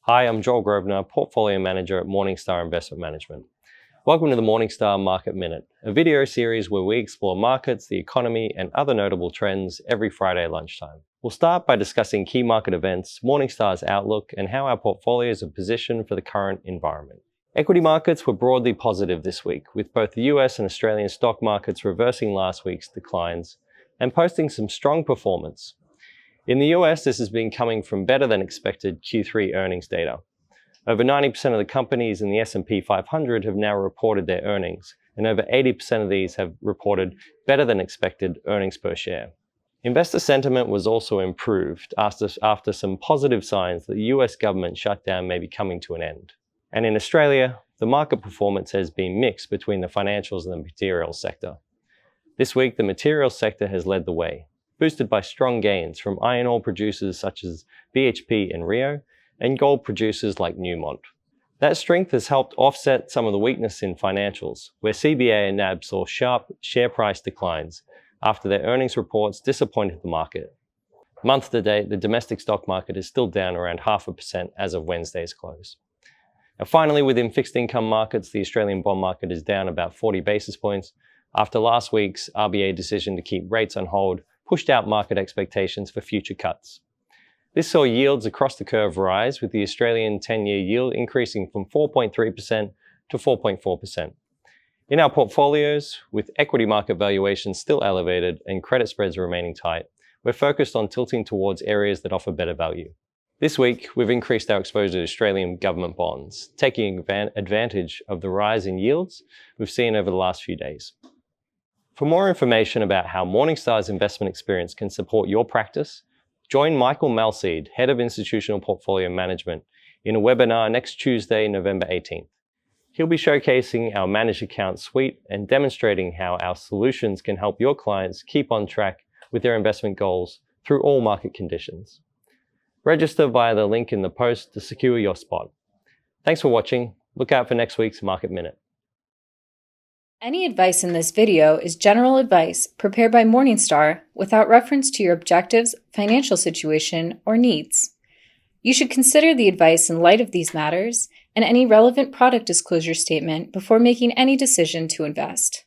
Hi, I'm Joel Grosvenor, Portfolio Manager at Morningstar Investment Management. Welcome to the Morningstar Market Minute, a video series where we explore markets, the economy, and other notable trends every Friday lunchtime. We'll start by discussing key market events, Morningstar's outlook, and how our portfolios are positioned for the current environment. Equity markets were broadly positive this week, with both the US and Australian stock markets reversing last week's declines and posting some strong performance. In the US, this has been coming from better than expected Q3 earnings data. Over 90% of the companies in the S&P 500 have now reported their earnings, and over 80% of these have reported better than expected earnings per share. Investor sentiment was also improved after some positive signs that the US government shutdown may be coming to an end. And in Australia, the market performance has been mixed between the financials and the materials sector. This week, the materials sector has led the way, boosted by strong gains from iron ore producers such as BHP and Rio, and gold producers like Newmont. That strength has helped offset some of the weakness in financials, where CBA and NAB saw sharp share price declines after their earnings reports disappointed the market. Month to date, the domestic stock market is still down around 0.5% as of Wednesday's close. And finally, within fixed income markets, the Australian bond market is down about 40 basis points after last week's RBA decision to keep rates on hold pushed out market expectations for future cuts. This saw yields across the curve rise, with the Australian 10-year yield increasing from 4.3% to 4.4%. In our portfolios, with equity market valuations still elevated and credit spreads remaining tight, we're focused on tilting towards areas that offer better value. This week, we've increased our exposure to Australian government bonds, taking advantage of the rise in yields we've seen over the last few days. For more information about how Morningstar's investment experience can support your practice, join Michael Malseed, Head of Institutional Portfolio Management, in a webinar next Tuesday, November 18th. He'll be showcasing our managed account suite and demonstrating how our solutions can help your clients keep on track with their investment goals through all market conditions. Register via the link in the post to secure your spot. Thanks for watching. Look out for next week's Market Minute. Any advice in this video is general advice prepared by Morningstar without reference to your objectives, financial situation, or needs. You should consider the advice in light of these matters and any relevant product disclosure statement before making any decision to invest.